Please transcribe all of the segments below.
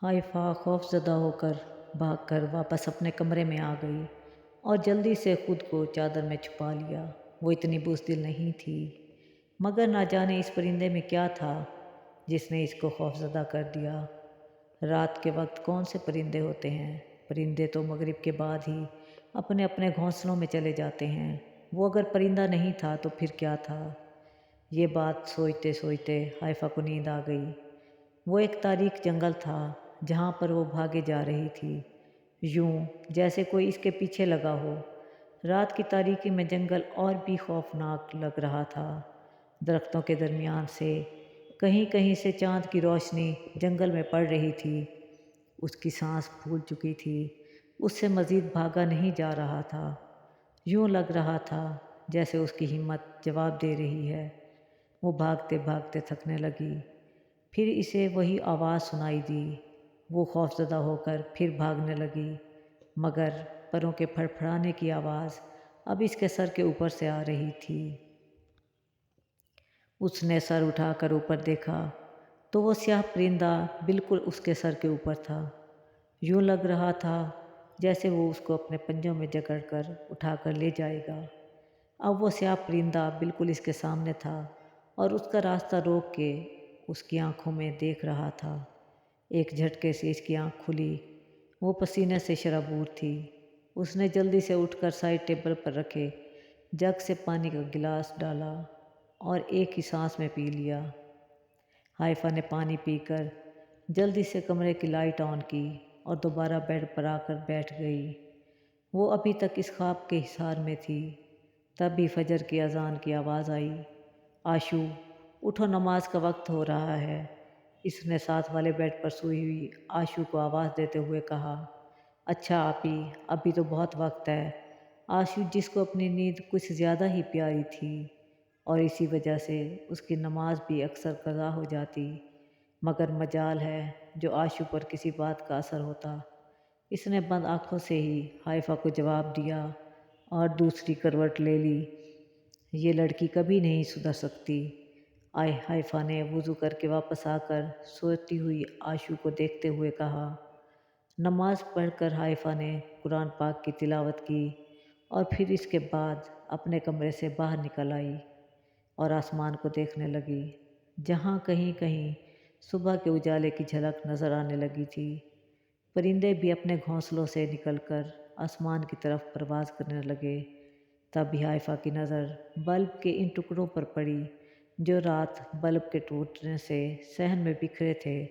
Haifa खौफज़दा होकर भागकर वापस अपने कमरे में आ गई और जल्दी से खुद को चादर में छुपा लिया। वो इतनी बुज़दिल नहीं थी, मगर ना जाने इस परिंदे में क्या था जिसने इसको खौफज़दा कर दिया। रात के वक्त कौन से परिंदे होते हैं? परिंदे तो मगरिब के बाद ही अपने अपने घोंसलों में चले जाते हैं। वो अगर परिंदा नहीं था तो फिर क्या था? ये बात सोचते सोचते हाइफा को नींद आ गई। वो एक तारीख जंगल था जहाँ पर वो भागे जा रही थी, यूं जैसे कोई इसके पीछे लगा हो। रात की तारीकी में जंगल और भी खौफनाक लग रहा था। दरख्तों के दरमियान से कहीं कहीं से चांद की रोशनी जंगल में पड़ रही थी। उसकी सांस फूल चुकी थी, उससे मज़ीद भागा नहीं जा रहा था। यूं लग रहा था जैसे उसकी हिम्मत जवाब दे रही है। वो भागते भागते थकने लगी। फिर इसे वही आवाज़ सुनाई दी। वो खौफज़दा होकर फिर भागने लगी, मगर परों के फड़फड़ाने की आवाज़ अब इसके सर के ऊपर से आ रही थी। उसने सर उठाकर ऊपर देखा तो वो स्याह परिंदा बिल्कुल उसके सर के ऊपर था। यूं लग रहा था जैसे वो उसको अपने पंजों में जकड़कर उठाकर ले जाएगा। अब वो स्याह परिंदा बिल्कुल इसके सामने था और उसका रास्ता रोक के उसकी आंखों में देख रहा था। एक झटके से इसकी आंख खुली। वो पसीने से शराबूर थी। उसने जल्दी से उठकर साइड टेबल पर रखे जग से पानी का गिलास डाला और एक ही सांस में पी लिया। हाइफा ने पानी पीकर जल्दी से कमरे की लाइट ऑन की और दोबारा बेड पर आकर बैठ गई। वो अभी तक इस ख्वाब के हिसार में थी। तभी फजर की अजान की आवाज़ आई। आशू, उठो, नमाज का वक्त हो रहा है। इसने साथ वाले बेड पर सोई हुई आशू को आवाज़ देते हुए कहा। अच्छा आपी, अभी तो बहुत वक्त है। आशू, जिसको अपनी नींद कुछ ज़्यादा ही प्यारी थी और इसी वजह से उसकी नमाज भी अक्सर कज़ा हो जाती, मगर मजाल है जो आशू पर किसी बात का असर होता। इसने बंद आँखों से ही हाइफा को जवाब दिया और दूसरी करवट ले ली। ये लड़की कभी नहीं सुधर सकती। आय हाइफा ने वज़ू करके वापस आकर सोती हुई आशू को देखते हुए कहा। नमाज पढ़कर हाइफा ने कुरान पाक की तिलावत की और फिर इसके बाद अपने कमरे से बाहर निकल आई और आसमान को देखने लगी, जहाँ कहीं कहीं सुबह के उजाले की झलक नज़र आने लगी थी। परिंदे भी अपने घोंसलों से निकलकर आसमान की तरफ परवाज़ करने लगे। तभी हाइफा की नज़र बल्ब के इन टुकड़ों पर पड़ी जो रात बल्ब के टूटने से सहन में बिखरे थे।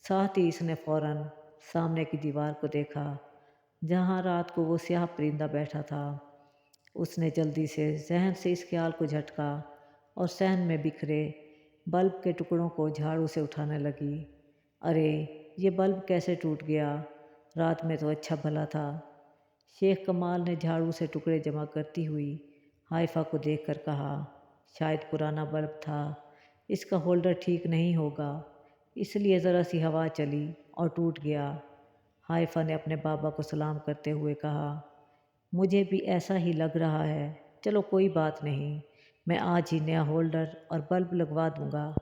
साथ ही इसने फ़ौरन सामने की दीवार को देखा जहाँ रात को वो स्याह परिंदा बैठा था। उसने जल्दी से जहन से इस ख्याल को झटका और सहन में बिखरे बल्ब के टुकड़ों को झाड़ू से उठाने लगी। अरे, ये बल्ब कैसे टूट गया? रात में तो अच्छा भला था। शेख कमाल ने झाड़ू से टुकड़े जमा करती हुई हाइफा को देखकर कहा। शायद पुराना बल्ब था, इसका होल्डर ठीक नहीं होगा, इसलिए ज़रा सी हवा चली और टूट गया। हाइफा ने अपने बाबा को सलाम करते हुए कहा। मुझे भी ऐसा ही लग रहा है। चलो कोई बात नहीं, मैं आज ही नया होल्डर और बल्ब लगवा दूंगा।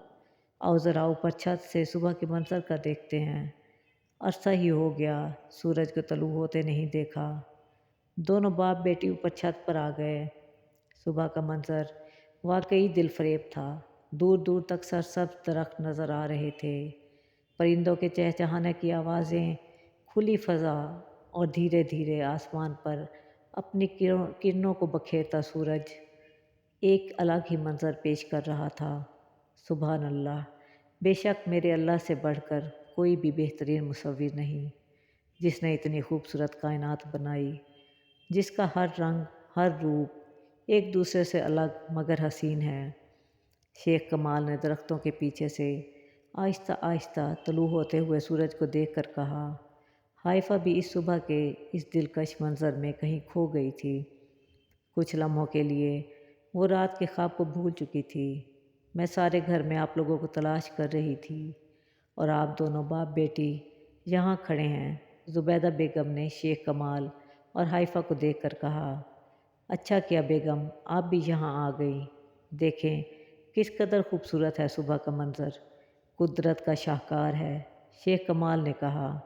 आओ ज़रा ऊपर छत से सुबह के मंजर का देखते हैं। अरसा ही हो गया सूरज को तलू होते नहीं देखा। दोनों बाप बेटी ऊपर छत पर आ गए। सुबह का मंजर वाकई दिलफरेब था। दूर दूर तक सरसब्ज दरख्त नज़र आ रहे थे। परिंदों के चहचहाने की आवाज़ें, खुली फ़ज़ा और धीरे धीरे आसमान पर अपनी किरणों को बखेरता सूरज एक अलग ही मंजर पेश कर रहा था। सुभान अल्लाह, बेशक मेरे अल्लाह से बढ़कर कोई भी बेहतरीन मुसव्विर नहीं, जिसने इतनी खूबसूरत कायनात बनाई, जिसका हर रंग हर रूप एक दूसरे से अलग मगर हसीन है। शेख कमाल ने दरख्तों के पीछे से आहिस्ता आहिस्ता तलू होते हुए सूरज को देखकर कहा। हाइफा भी इस सुबह के इस दिलकश मंजर में कहीं खो गई थी। कुछ लम्हों के लिए वो रात के ख्वाब को भूल चुकी थी। मैं सारे घर में आप लोगों को तलाश कर रही थी और आप दोनों बाप बेटी यहाँ खड़े हैं। ज़ुबैदा बेगम ने शेख कमाल और हाइफा को देखकर कहा। अच्छा किया बेगम, आप भी यहाँ आ गई। देखें किस कदर खूबसूरत है सुबह का मंजर। कुदरत का शाहकार है। شیخ کمال نے کہا،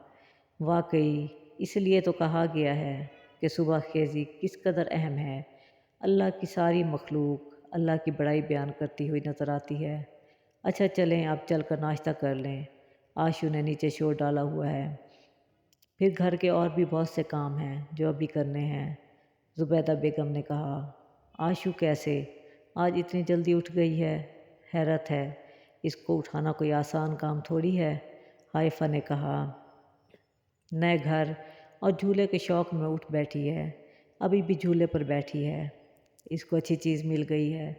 واقعی اس لیے تو کہا گیا ہے کہ صبح خیزی کس قدر اہم ہے۔ اللہ کی ساری مخلوق اللہ کی بڑائی بیان کرتی ہوئی نظر آتی ہے۔ اچھا چلیں اب چل کر ناشتہ کر لیں، آشو نے نیچے شور ڈالا ہوا ہے، پھر گھر کے اور بھی بہت سے کام ہیں جو ابھی کرنے ہیں۔ زبیدہ بیگم نے کہا، آشو کیسے آج اتنی جلدی اٹھ گئی ہے؟ حیرت ہے، اس کو اٹھانا کوئی آسان کام تھوڑی ہے۔ حائفہ نے کہا، نئے گھر اور جھولے کے شوق میں اٹھ بیٹھی ہے، ابھی بھی جھولے پر بیٹھی ہے، اس کو اچھی چیز مل گئی ہے۔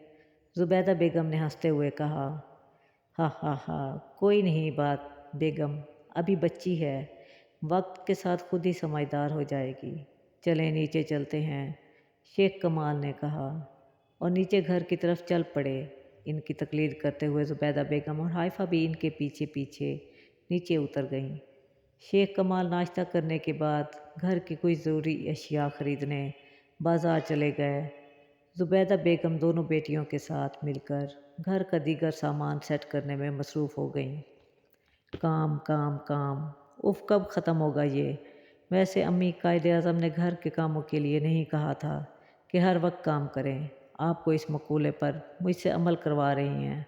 زبیدہ بیگم نے ہنستے ہوئے کہا، ہاں ہاں ہاں، کوئی نہیں بات بیگم، ابھی بچی ہے، وقت کے ساتھ خود ہی سمجھدار ہو جائے گی۔ چلیں نیچے چلتے ہیں، شیخ کمال نے کہا، اور نیچے گھر کی طرف چل پڑے۔ ان کی تقلید کرتے ہوئے زبیدہ بیگم اور حائفہ بھی ان کے پیچھے پیچھے نیچے اتر گئیں۔ شیخ کمال ناشتہ کرنے کے بعد گھر کی کوئی ضروری اشیاء خریدنے بازار چلے گئے۔ زبیدہ بیگم دونوں بیٹیوں کے ساتھ مل کر گھر کا دیگر سامان سیٹ کرنے میں مصروف ہو گئیں۔ کام کام کام، اف کب ختم ہوگا یہ؟ ویسے امی قائد اعظم نے گھر کے کاموں کے لیے نہیں کہا تھا کہ ہر وقت کام کریں، آپ کو اس مقولے پر مجھ سے عمل کروا رہی ہیں۔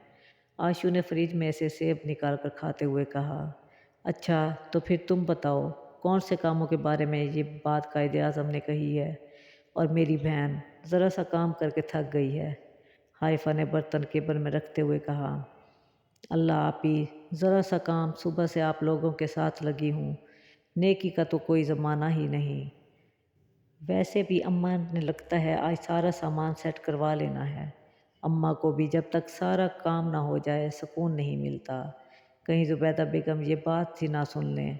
آشو نے فریج میں سے سیب نکال کر کھاتے ہوئے کہا، اچھا تو پھر تم بتاؤ کون سے کاموں کے بارے میں یہ بات قائد اعظم نے کہی ہے؟ اور میری بہن ذرا سا کام کر کے تھک گئی ہے۔ حائفہ نے برتن کیبل میں رکھتے ہوئے کہا، اللہ آپی، ذرا سا کام، صبح سے آپ لوگوں کے ساتھ لگی ہوں، نیکی کا تو کوئی زمانہ ہی نہیں۔ ویسے بھی اماں نے لگتا ہے آج سارا سامان سیٹ کروا لینا ہے۔ اماں کو بھی جب تک سارا کام نہ ہو جائے سکون نہیں ملتا، کہیں زبیدہ بیگم یہ بات ہی نہ سن لیں۔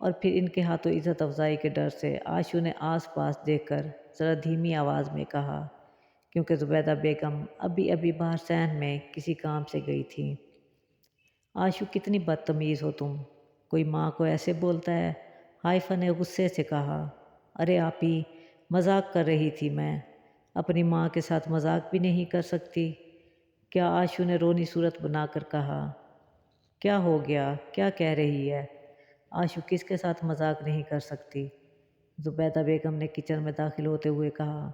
اور پھر ان کے ہاتھوں عزت افزائی کے ڈر سے آشو نے آس پاس دیکھ کر ذرا دھیمی آواز میں کہا، کیونکہ زبیدہ بیگم ابھی باہر صحن میں کسی کام سے گئی تھیں، آشو کتنی بدتمیز ہو تم، کوئی ماں کو ایسے بولتا ہے؟ حائفہ نے غصے سے کہا، ارے آپی، مذاق کر رہی تھی میں، اپنی ماں کے ساتھ مذاق بھی نہیں کر سکتی کیا؟ آشو نے رونی صورت بنا کر کہا، کیا ہو گیا، کیا کہہ رہی ہے؟ آشو کس کے ساتھ مذاق نہیں کر سکتی؟ زبیدہ بیگم نے کچن میں داخل ہوتے ہوئے کہا،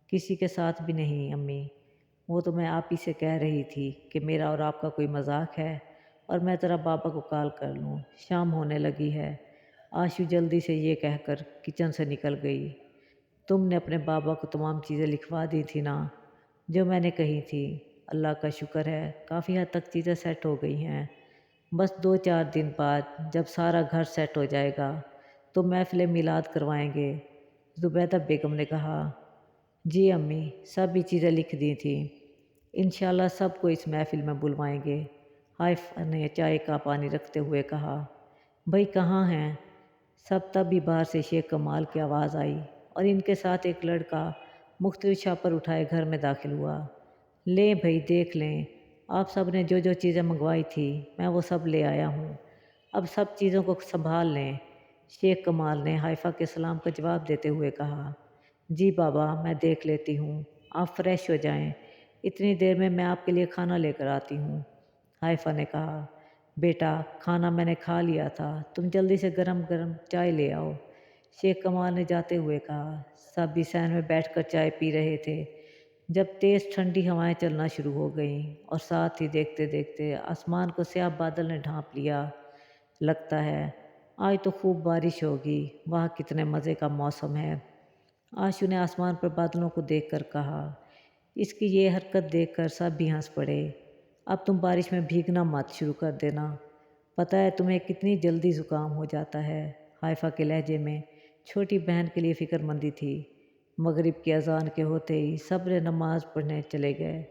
کسی کے ساتھ بھی نہیں امی، وہ تو میں آپ ہی سے کہہ رہی تھی کہ میرا اور آپ کا کوئی مذاق ہے، اور میں ذرا بابا کو کال کر لوں، شام ہونے لگی ہے۔ آشو جلدی سے یہ کہہ کر کچن سے نکل گئی۔ تم نے اپنے بابا کو تمام چیزیں لکھوا دی تھی نا جو میں نے کہی تھی؟ اللہ کا شکر ہے کافی حد تک چیزیں سیٹ ہو گئی ہیں، بس 2-4 دن بعد جب سارا گھر سیٹ ہو جائے گا تو محفل میلاد کروائیں گے۔ زبیدہ بیگم نے کہا، جی امی، سب چیزیں لکھ دی تھیں، انشاءاللہ سب کو اس محفل میں بلوائیں گے۔ حائفہ نے چائے کا پانی رکھتے ہوئے کہا، بھائی کہاں ہیں سب؟ تبھی باہر سے شیخ کمال کی آواز آئی اور ان کے ساتھ ایک لڑکا مختلف شاپر اٹھائے گھر میں داخل ہوا۔ لیں بھائی دیکھ لیں، آپ سب نے جو جو چیزیں منگوائی تھی میں وہ سب لے آیا ہوں، اب سب چیزوں کو سنبھال لیں۔ شیخ کمال نے حائفہ کے سلام کا جواب دیتے ہوئے کہا، جی بابا میں دیکھ لیتی ہوں، آپ فریش ہو جائیں، اتنی دیر میں آپ کے لیے کھانا لے کر آتی ہوں۔ حائفہ نے کہا، بیٹا کھانا میں نے کھا لیا تھا، تم جلدی سے گرم گرم چائے لے آؤ۔ شیخ کمال نے جاتے ہوئے کہا۔ سب بھی صحن میں بیٹھ کر چائے پی رہے تھے جب تیز ٹھنڈی ہوائیں چلنا شروع ہو گئیں اور ساتھ ہی دیکھتے دیکھتے آسمان کو سیاہ بادل نے ڈھانپ لیا۔ لگتا ہے آج تو خوب بارش ہوگی، واہ کتنے مزے کا موسم ہے۔ آشو نے آسمان پر بادلوں کو دیکھ کر کہا۔ اس کی یہ حرکت دیکھ کر سب بھی ہنس پڑے۔ اب تم بارش میں بھیگنا مت شروع کر دینا، پتہ ہے تمہیں کتنی جلدی زکام ہو جاتا ہے۔ حائفہ کے لہجے میں چھوٹی بہن کے لیے فکر مندی تھی۔ مغرب کی اذان کے ہوتے ہی سب نے نماز پڑھنے چلے گئے۔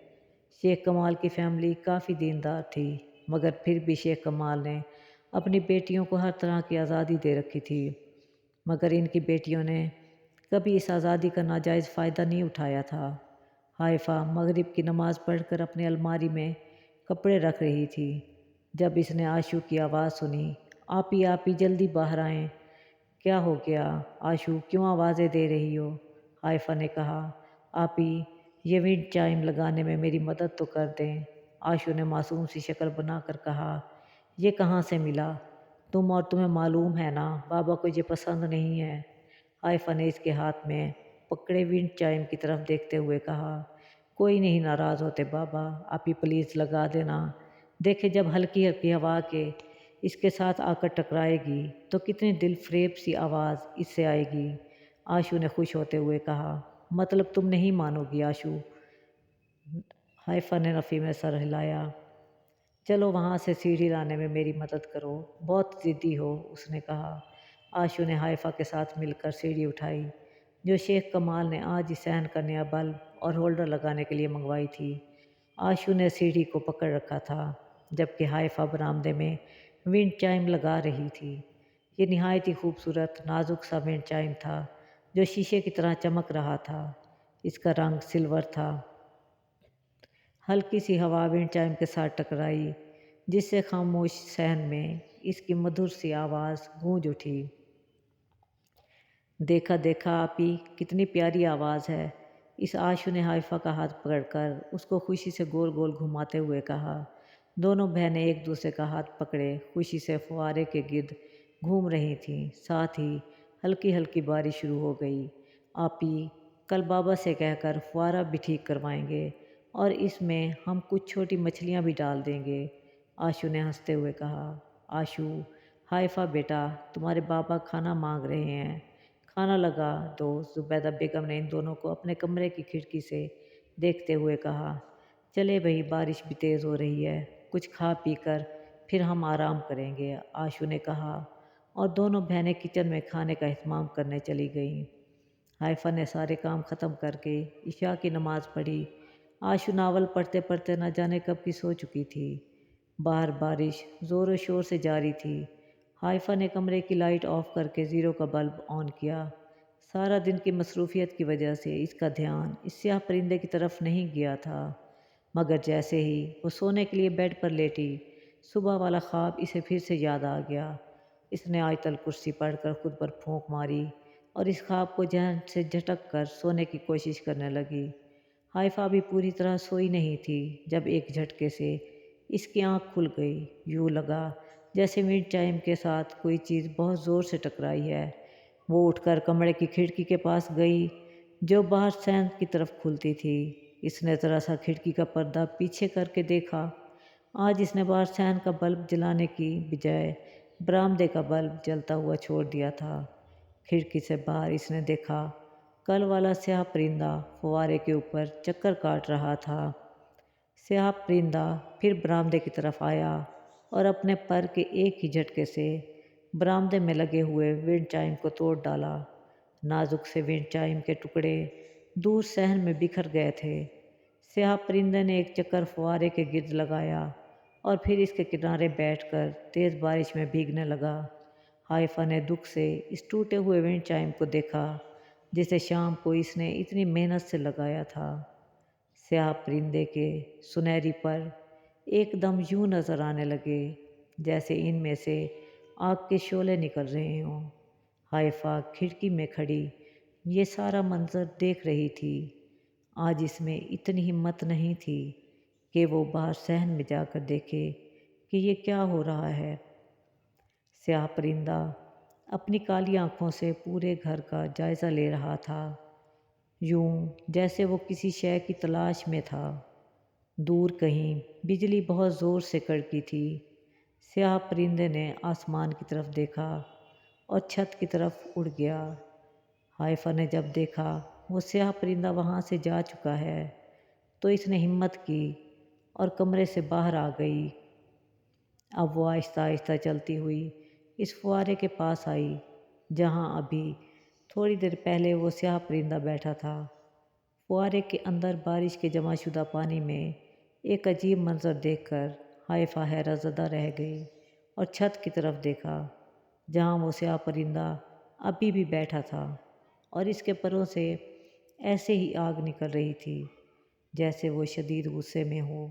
شیخ کمال کی فیملی کافی دیندار تھی، مگر پھر بھی شیخ کمال نے اپنی بیٹیوں کو ہر طرح کی آزادی دے رکھی تھی، مگر ان کی بیٹیوں نے کبھی اس آزادی کا ناجائز فائدہ نہیں اٹھایا تھا۔ حائفہ مغرب کی نماز پڑھ کر اپنی الماری میں کپڑے رکھ رہی تھی جب اس نے آشو کی آواز سنی، آپی جلدی باہر آئیں۔ کیا ہو گیا آشو، کیوں آوازیں دے رہی ہو؟ حائفہ نے کہا، آپی یہ ونڈ چائم لگانے میں میری مدد تو کر دیں۔ آشو نے معصوم سی شکل بنا کر کہا، یہ کہاں سے ملا؟ तुम और तुम्हें मालूम है ना, बाबा को ये पसंद नहीं है। हाइफा ने इसके हाथ में पकड़े विंड चाइम की तरफ देखते हुए कहा, कोई नहीं नाराज़ होते बाबा, आप ही प्लीज़ लगा देना। देखे जब हल्की हल्की हवा के इसके साथ आकर टकराएगी तो कितनी दिल फरेब सी आवाज़ इससे आएगी। आशू ने खुश होते हुए कहा, मतलब तुम नहीं मानोगी आशू। हाइफा ने नफ़ी में सर हिलाया। चलो वहाँ से सीढ़ी लाने में मेरी मदद करो, बहुत ज़िद्दी हो, उसने कहा। आशू ने हाइफा के साथ मिलकर सीढ़ी उठाई, जो शेख कमाल ने आज ही सहन का नया बल्ब और होल्डर लगाने के लिए मंगवाई थी। आशू ने सीढ़ी को पकड़ रखा था, जबकि हाइफा बरामदे में विंड चाइम लगा रही थी। ये निहायत ही खूबसूरत नाजुक सा विंड चाइम था, जो शीशे की तरह चमक रहा था। इसका रंग सिल्वर था। हल्की सी हवा विंड चाइम के साथ टकराई, जिससे खामोश सहन में इसकी मधुर सी आवाज़ गूंज उठी। देखा देखा आपी, कितनी प्यारी आवाज़ है। इस आशू ने हाइफा का हाथ पकड़कर उसको खुशी से गोल गोल घुमाते हुए कहा। दोनों बहनें एक दूसरे का हाथ पकड़े खुशी से फुआरे के गिर्द घूम रही थीं। साथ ही हल्की हल्की बारिश शुरू हो गई। आपी, कल बाबा से कहकर फुआरा भी ठीक करवाएंगे और इसमें हम कुछ छोटी मछलियाँ भी डाल देंगे, आशू ने हंसते हुए कहा। आशू, हाइफा बेटा, तुम्हारे बाबा खाना मांग रहे हैं, खाना लगा दो, जुबैदा बेगम ने इन दोनों को अपने कमरे की खिड़की से देखते हुए कहा। चले भाई, बारिश भी तेज़ हो रही है, कुछ खा पी कर फिर हम आराम करेंगे, आशू ने कहा। और दोनों बहनें किचन में खाने का इत्माम करने चली गईं। हाइफा ने सारे काम ख़त्म करके इशा की नमाज़ पढ़ी। आशू नावल पढ़ते पढ़ते न जाने कब की सो चुकी थी। बाहर बारिश ज़ोरों शोर से जारी थी। हाइफा ने कमरे की लाइट ऑफ करके ज़ीरो का बल्ब ऑन किया। सारा दिन की मसरूफियत की वजह से इसका ध्यान इस स्याह परिंदे की तरफ नहीं गया था, मगर जैसे ही वो सोने के लिए बेड पर लेटी, सुबह वाला ख्वाब इसे फिर से याद आ गया। इसने आयतल कुर्सी पढ़कर खुद पर फूंक मारी और इस ख्वाब को जहन से झटक कर सोने की कोशिश करने लगी। हाइफा भी पूरी तरह सोई नहीं थी जब एक झटके से इसकी आंख खुल गई। यूँ लगा जैसे विंड चाइम के साथ कोई चीज़ बहुत ज़ोर से टकराई है। वो उठकर कमरे की खिड़की के पास गई, जो बाहर सैन की तरफ खुलती थी। इसने ज़रा सा खिड़की का पर्दा पीछे करके देखा। आज इसने बाहर सैन का बल्ब जलाने की बजाय बरामदे का बल्ब जलता हुआ छोड़ दिया था। खिड़की से बाहर इसने देखा, कल वाला स्याह परिंदा फुवारे के ऊपर चक्कर काट रहा था। स्याह परिंदा फिर बरामदे की तरफ आया और अपने पर के एक ही झटके से बरामदे में लगे हुए विंड चाइम को तोड़ डाला। नाजुक से विंड चाइम के टुकड़े दूर सहन में बिखर गए थे। स्याह परिंदे ने एक चक्कर फुवारे के गिर्द लगाया और फिर इसके किनारे बैठकर तेज़ बारिश में भीगने लगा। हाइफा ने दुख से इस टूटे हुए विंड चाइम को देखा, जिसे शाम को इसने इतनी मेहनत से लगाया था। स्याह परिंदे के सुनहरी पर एकदम यूं नज़र आने लगे जैसे इनमें से आग के शोले निकल रहे हों। हाइफा खिड़की में खड़ी ये सारा मंजर देख रही थी। आज इसमें इतनी हिम्मत नहीं थी कि वो बाहर सहन में जाकर देखे कि ये क्या हो रहा है। स्याह परिंदा अपनी काली आंखों से पूरे घर का जायज़ा ले रहा था, यूं जैसे वो किसी शय की तलाश में था। दूर कहीं बिजली बहुत ज़ोर से कड़की थी। स्याह परिंदे ने आसमान की तरफ देखा और छत की तरफ उड़ गया। हाइफा ने जब देखा वो स्याह परिंदा वहाँ से जा चुका है, तो इसने हिम्मत की और कमरे से बाहर आ गई। अब वो आहिस्ता आहिस्ता चलती हुई इस फुआरे के पास आई, जहाँ अभी थोड़ी देर पहले वो स्याह परिंदा बैठा था। फुआरे के अंदर बारिश के जमाशुदा पानी में एक अजीब मंजर देखकर हाइफा हैरत ज़दा रह गई और छत की तरफ देखा, जहाँ वो स्याह परिंदा अभी भी बैठा था और इसके परों से ऐसे ही आग निकल रही थी जैसे वो शदीद गुस्से में हो।